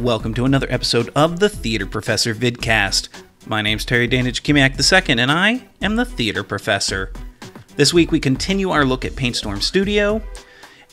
welcome to another episode of the Theater Professor Vidcast. My name's Terry Danich Kimiak II, and I am the Theater Professor. This week we continue our look at PaintStorm Studio,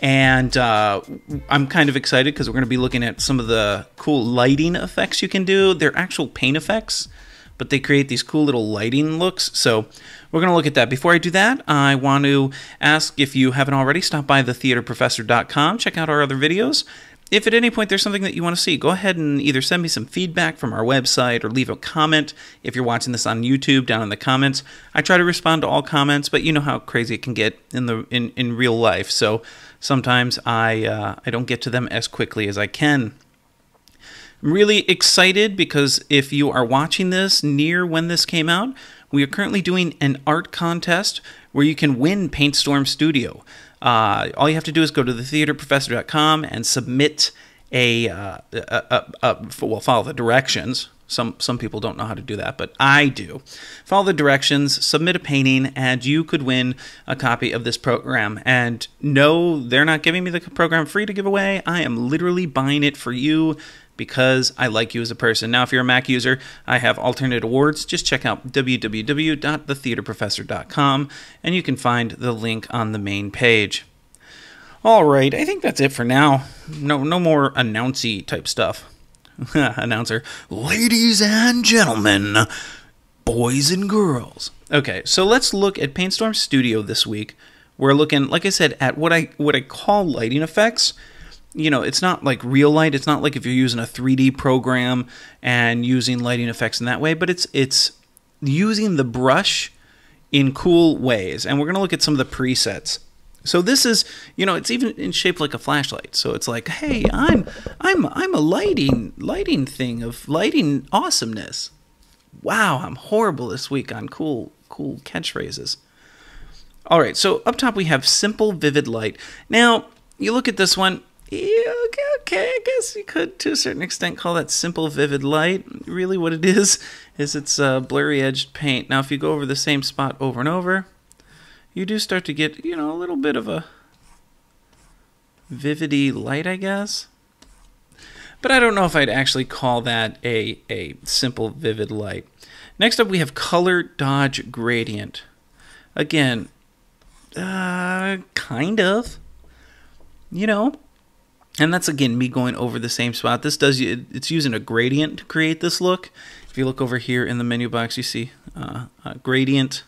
and I'm kind of excited because we're going to be looking at some of the cool lighting effects you can do. They're actual paint effects, but they create these cool little lighting looks, so we're going to look at that. Before I do that, I want to ask, if you haven't already, stop by thetheaterprofessor.com, check out our other videos. If at any point there's something that you want to see, go ahead and either send me some feedback from our website or leave a comment if you're watching this on YouTube down in the comments. I try to respond to all comments, but you know how crazy it can get in real life, so sometimes I don't get to them as quickly as I can. I'm really excited because if you are watching this near when this came out, we are currently doing an art contest where you can win PaintStorm Studio. All you have to do is go to thetheaterprofessor.com and submit follow the directions. Some people don't know how to do that, but I do. Follow the directions, submit a painting, and you could win a copy of this program. And no, they're not giving me the program free to give away. I am literally buying it for you because I like you as a person. Now, if you're a Mac user, I have alternate awards. Just check out www.thetheaterprofessor.com, and you can find the link on the main page. All right, I think that's it for now. No more announcy type stuff. Announcer, ladies and gentlemen, boys and girls. Okay, so let's look at PaintStorm Studio this week. We're looking, like I said, at what I call lighting effects. You know, it's not like real light. It's not like if you're using a 3D program and using lighting effects in that way, but it's using the brush in cool ways. And we're going to look at some of the presets. So this is, you know, it's even in shape like a flashlight. So it's like, hey, I'm a lighting thing of lighting awesomeness. Wow, I'm horrible this week on cool catchphrases. All right, so up top we have Simple Vivid Light. Now, you look at this one. Yeah, okay, I guess you could, to a certain extent, call that Simple Vivid Light. Really what it is it's blurry-edged paint. Now, if you go over the same spot over and over, you do start to get, you know, a little bit of a vividy light, I guess. But I don't know if I'd actually call that a Simple Vivid Light. Next up, we have Color Dodge Gradient. Again, kind of, you know. And that's, again, me going over the same spot. It's using a gradient to create this look. If you look over here in the menu box, you see gradient.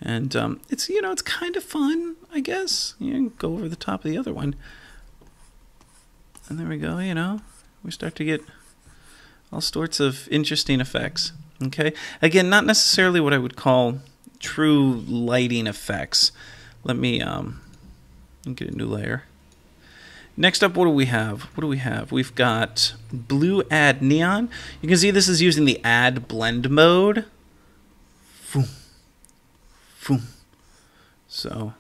And it's, you know, it's kind of fun, I guess. You can go over the top of the other one. And there we go, you know. We start to get all sorts of interesting effects. Okay? Again, not necessarily what I would call true lighting effects. Let me get a new layer. Next up, what do we have? We've got Blue Add Neon. You can see this is using the Add Blend mode. Boom. Boom. So,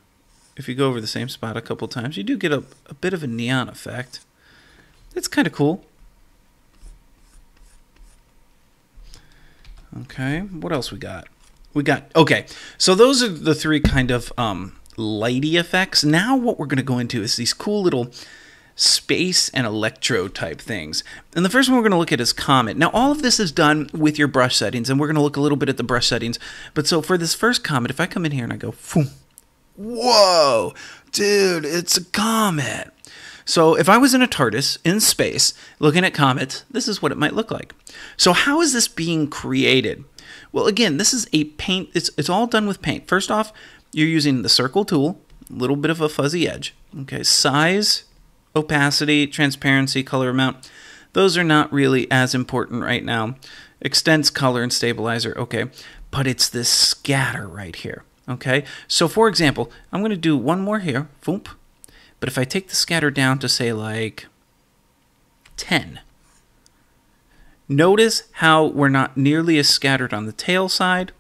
if you go over the same spot a couple times, you do get a bit of a neon effect. It's kind of cool. Okay, what else we got? Okay, so those are the three kind of lighty effects. Now what we're going to go into is these cool little space and electro type things. And the first one we're going to look at is Comet. Now all of this is done with your brush settings, and we're going to look a little bit at the brush settings. But so for this first Comet, if I come in here and I go, phoom, whoa, dude, it's a comet. So if I was in a TARDIS in space looking at comets, this is what it might look like. So how is this being created? Well, again, this is a paint. It's all done with paint. First off, you're using the circle tool, a little bit of a fuzzy edge. Okay, size, opacity, transparency, color amount, those are not really as important right now. Extents, color, and stabilizer, okay. But it's this scatter right here, okay? So for example, I'm going to do one more here, boom. But if I take the scatter down to say like 10, notice how we're not nearly as scattered on the tail side.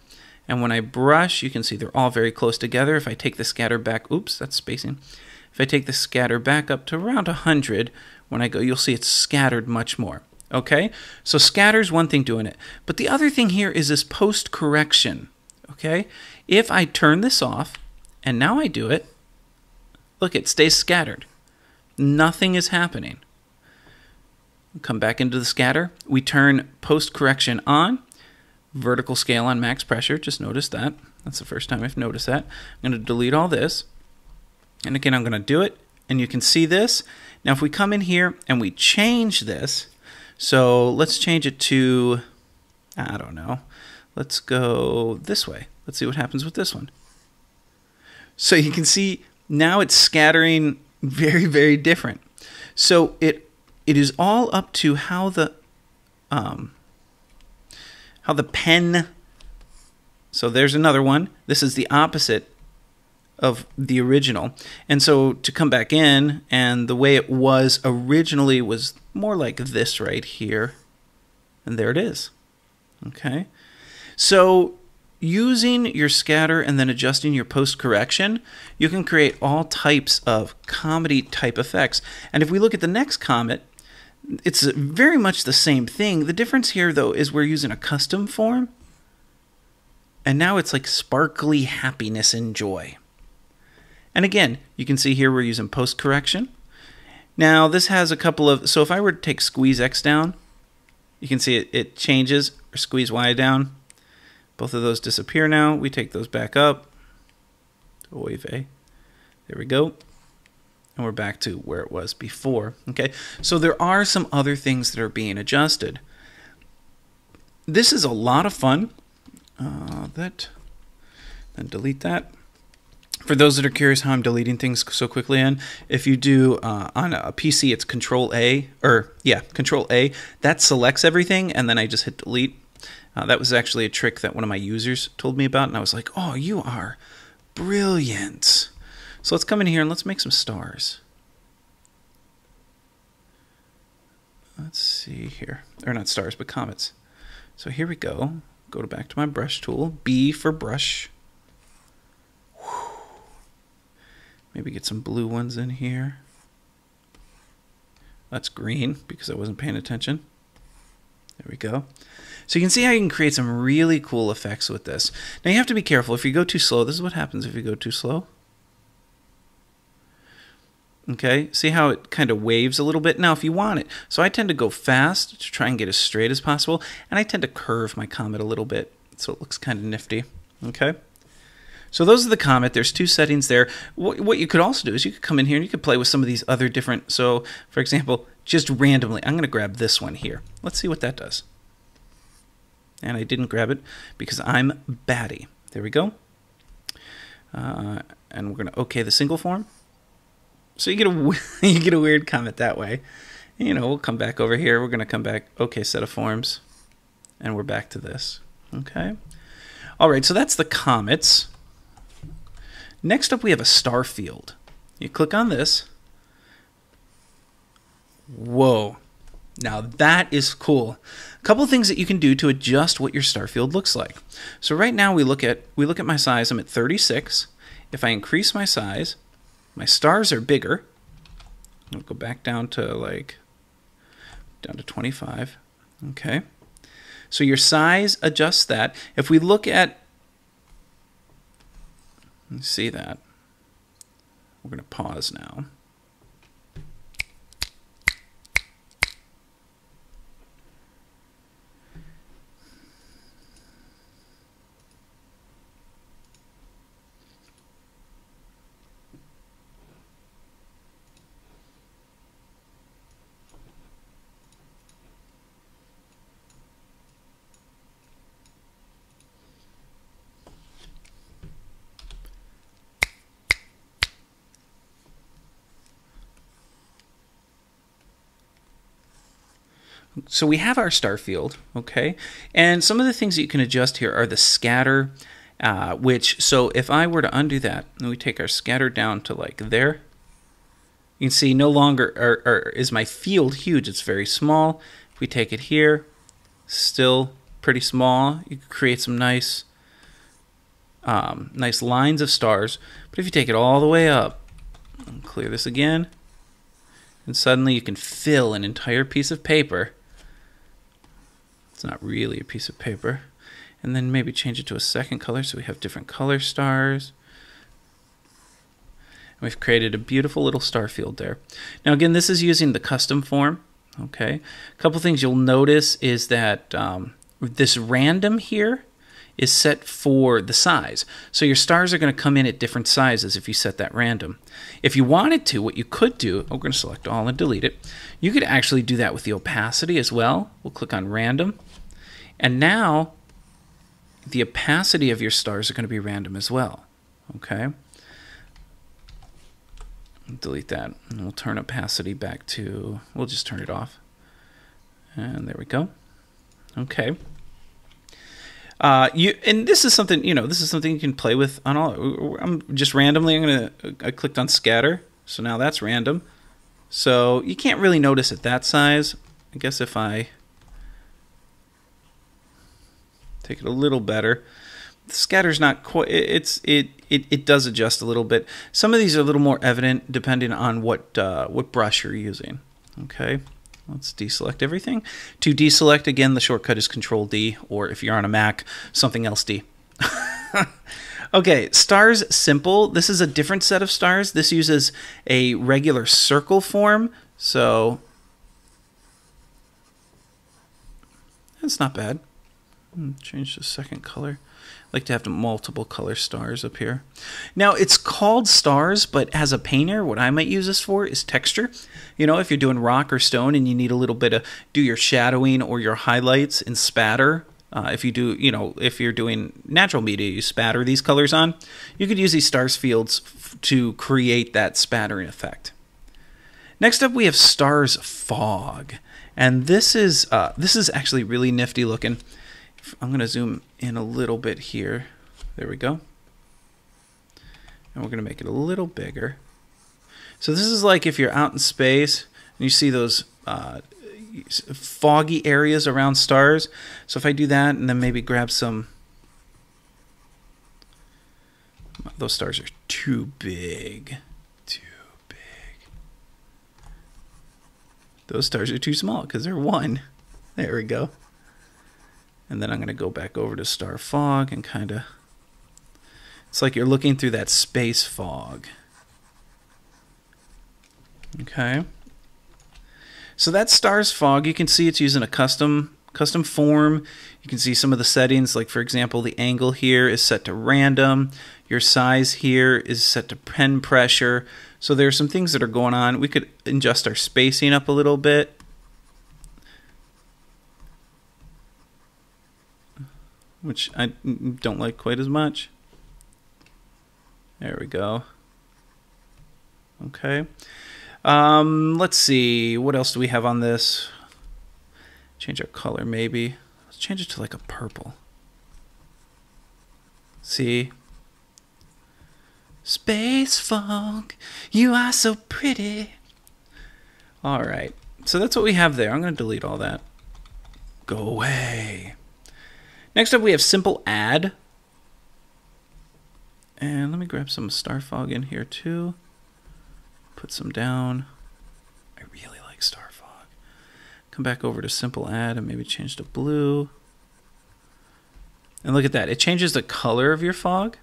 And when I brush, you can see they're all very close together. If I take the scatter back, oops, that's spacing. If I take the scatter back up to around 100, when I go, you'll see it's scattered much more. Okay? So scatter's one thing doing it. But the other thing here is this post-correction. Okay? If I turn this off, and now I do it, look, it stays scattered. Nothing is happening. Come back into the scatter. We turn post correction on. Vertical scale on max pressure. Just notice that. That's the first time I've noticed that. I'm going to delete all this. And again, I'm going to do it. And you can see this. Now, if we come in here and we change this, so let's change it to, I don't know, let's go this way. Let's see what happens with this one. So you can see now it's scattering very, very different. So it is all up to how the pen, so there's another one. This is the opposite of the original. And so to come back in, and the way it was originally was more like this right here. And there it is. Okay. So using your scatter and then adjusting your post correction, you can create all types of comedy type effects. And if we look at the next comet, it's very much the same thing. The difference here, though, is we're using a custom form. And now it's like sparkly happiness and joy. And again, you can see here we're using post correction. Now, this has a couple of... So if I were to take squeeze X down, you can see it changes, or squeeze Y down. Both of those disappear now. We take those back up. Oy vey. There we go. And we're back to where it was before. Okay, so there are some other things that are being adjusted. This is a lot of fun. Then delete that. For those that are curious how I'm deleting things so quickly, if you do on a PC, it's Control A, Control A. That selects everything, and then I just hit delete. That was actually a trick that one of my users told me about, and I was like, oh, you are brilliant. So let's come in here and let's make some stars. Let's see here. Or not stars, but comets. So here we go. Go back to my brush tool. B for brush. Whew. Maybe get some blue ones in here. That's green because I wasn't paying attention. There we go. So you can see how you can create some really cool effects with this. Now you have to be careful. If you go too slow, this is what happens if you go too slow. Okay, see how it kind of waves a little bit? Now if you want it, so I tend to go fast to try and get as straight as possible, and I tend to curve my comet a little bit so it looks kind of nifty. Okay, so those are the comet. There's two settings there. What you could also do is you could come in here and you could play with some of these other different, so for example, just randomly, I'm going to grab this one here. Let's see what that does. And I didn't grab it because I'm batty. There we go. And we're going to OK the single form. So you get a weird comet that way. You know, we'll come back over here. We're going to come back, OK set of forms. And we're back to this. Okay. All right, so that's the comets. Next up, we have a star field. You click on this. Whoa. Now that is cool. A couple of things that you can do to adjust what your star field looks like. So right now we look at my size. I'm at 36. If I increase my size, my stars are bigger. I'll go back down to down to 25. Okay. So your size adjusts that. If we look at, let's see that. We're going to pause now. So we have our star field, okay? And some of the things that you can adjust here are the scatter, so if I were to undo that, and we take our scatter down to like there, you can see no longer is my field huge, it's very small. If we take it here, still pretty small. You can create some nice lines of stars. But if you take it all the way up, and clear this again, and suddenly you can fill an entire piece of paper. It's not really a piece of paper. And then maybe change it to a second color so we have different color stars. And we've created a beautiful little star field there. Now again, this is using the custom form. Okay, a couple things you'll notice is that this random here is set for the size. So your stars are going to come in at different sizes if you set that random. If you wanted to, what you could do, we're going to select all and delete it. You could actually do that with the opacity as well. We'll click on random. And now the opacity of your stars are going to be random as well. Okay. Delete that. And we'll turn opacity back to, we'll just turn it off. And there we go. Okay. And this is something, this is something you can play with on all. I'm just randomly, I clicked on scatter, so now that's random. So you can't really notice at that size. I guess if I take it a little better, the scatter's not quite. It does adjust a little bit. Some of these are a little more evident depending on what brush you're using. Okay. Let's deselect everything. To deselect, again, the shortcut is Control-D, or if you're on a Mac, something else D. Okay, stars simple. This is a different set of stars. This uses a regular circle form, so that's not bad. Change the second color. I like to have multiple color stars up here. Now, it's called stars, but as a painter, what I might use this for is texture. If you're doing rock or stone and you need a little bit of, do your shadowing or your highlights in spatter. If you do, if you're doing natural media, you spatter these colors on. You could use these stars fields to create that spattering effect. Next up, we have stars fog. And this is actually really nifty looking. I'm going to zoom in a little bit here. There we go. And we're going to make it a little bigger. So this is like if you're out in space and you see those foggy areas around stars. So if I do that and then maybe grab some... Those stars are too big. Too big. Those stars are too small because they're one. There we go. And then I'm going to go back over to star fog and kind of, it's like you're looking through that space fog. Okay. So that's stars fog. You can see it's using a custom form. You can see some of the settings, like for example, the angle here is set to random. Your size here is set to pen pressure. So there are some things that are going on. We could adjust our spacing up a little bit. Which I don't like quite as much. There we go. Okay. Let's see. What else do we have on this? Change our color maybe. Let's change it to like a purple. See? Space fog, you are so pretty. All right. So that's what we have there. I'm going to delete all that. Go away. Next up, we have Simple Add. And let me grab some star fog in here too. Put some down. I really like star fog. Come back over to Simple Add and maybe change to blue. And look at that. It changes the color of your fog,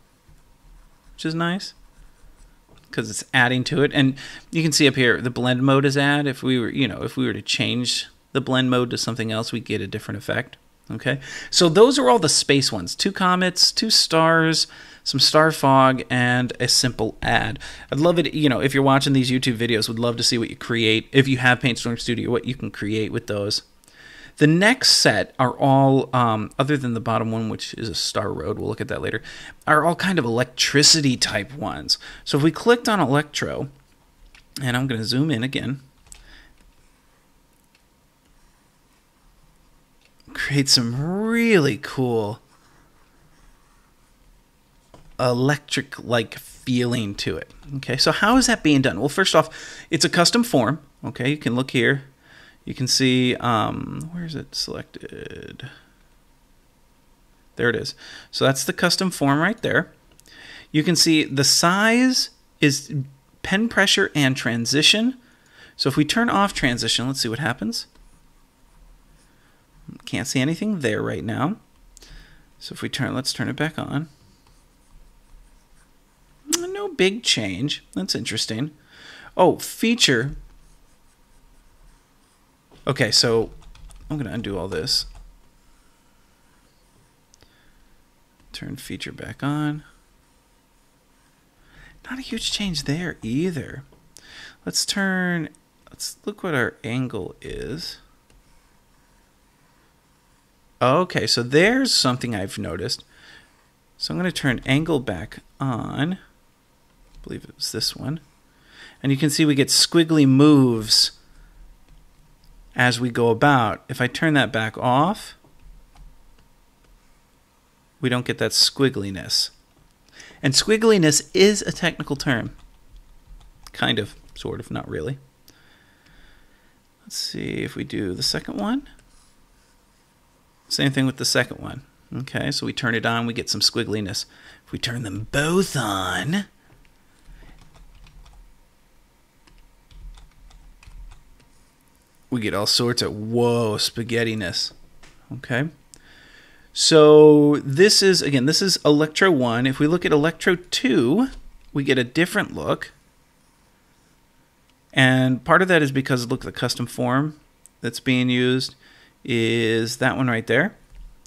which is nice because it's adding to it. And you can see up here, the blend mode is add. If we were, if we were to change the blend mode to something else, we'd get a different effect. Okay, so those are all the space ones. 2 comets, 2 stars, some star fog, and a simple add. I'd love it, if you're watching these YouTube videos, would love to see what you create. If you have PaintStorm Studio, what you can create with those. The next set are all, other than the bottom one, which is a star road, we'll look at that later, are all kind of electricity type ones. So if we clicked on Electro, and I'm going to zoom in again, create some really cool electric-like feeling to it. Okay, so how is that being done? Well, first off, it's a custom form. Okay, you can look here. You can see, where is it selected? There it is. So that's the custom form right there. You can see the size is pen pressure and transition. So if we turn off transition, let's see what happens. Can't see anything there right now. So if we let's turn it back on. No big change. That's interesting. Oh, feature. Okay, so I'm going to undo all this. Turn feature back on. Not a huge change there either. Let's look what our angle is. Okay, so there's something I've noticed. So I'm going to turn angle back on. I believe it was this one. And you can see we get squiggly moves as we go about. If I turn that back off, we don't get that squiggliness. And squiggliness is a technical term. Kind of, sort of, not really. Let's see if we do the second one. Same thing with the second one. Okay, so we turn it on, we get some squiggliness. If we turn them both on, we get all sorts of, whoa, spaghettiness. Okay. So this is, again, this is Electro 1. If we look at Electro 2, we get a different look. And part of that is because, look, the custom form that's being used is that one right there.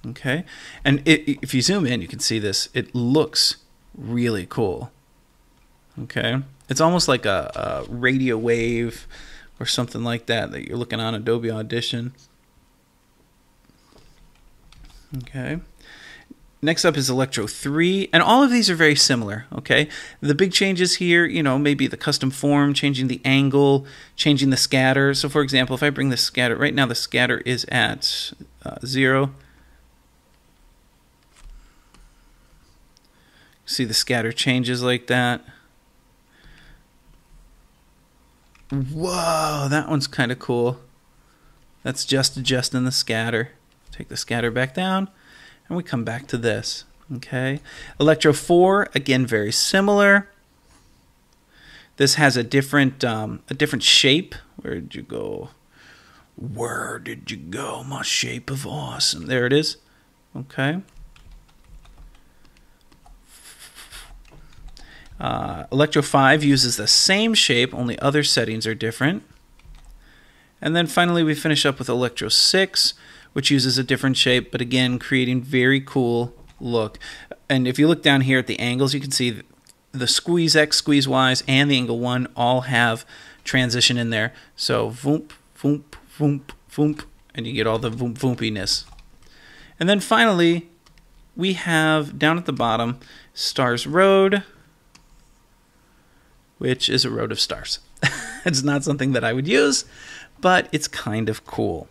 Okay. And if you zoom in, you can see this. It looks really cool. Okay. It's almost like a radio wave or something like that you're looking on Adobe Audition. Okay. Next up is Electro 3, and all of these are very similar, okay? The big changes here, you know, maybe the custom form, changing the angle, changing the scatter. So for example, if I bring the scatter, right now the scatter is at 0. See the scatter changes like that. Whoa, that one's kind of cool. That's just adjusting the scatter. Take the scatter back down, and we come back to this. Okay, Electro 4, again, very similar. This has a different shape. Where did you go? Where did you go, my shape of awesome? There it is. Okay. Electro 5 uses the same shape, only other settings are different. And then finally we finish up with Electro 6, which uses a different shape, but again, creating very cool look. And if you look down here at the angles, you can see the squeeze X, squeeze Y's, and the angle 1 all have transition in there. So voomp, voomp, voomp, voomp, and you get all the voomp voompiness. And then finally, we have down at the bottom, Stars Road, which is a road of stars. It's not something that I would use, but it's kind of cool.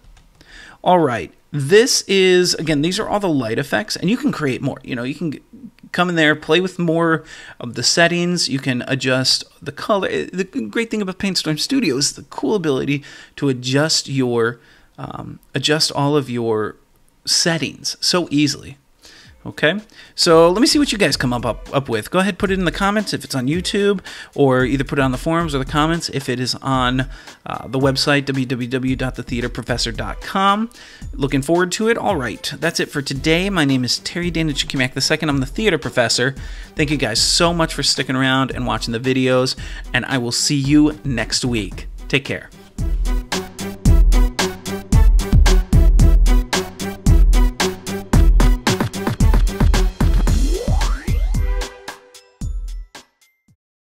All right, this is, again, these are all the light effects, and you can create more. You know, you can come in there, play with more of the settings. You can adjust the color. The great thing about PaintStorm Studio is the cool ability to adjust your, adjust all of your settings so easily. Okay, so let me see what you guys come up with. Go ahead, put it in the comments if it's on YouTube, or either put it on the forums or the comments if it is on the website, www.thetheaterprofessor.com. Looking forward to it. All right, that's it for today. My name is Terry Danich-Kimiak II. I'm the Theater Professor. Thank you guys so much for sticking around and watching the videos, and I will see you next week. Take care.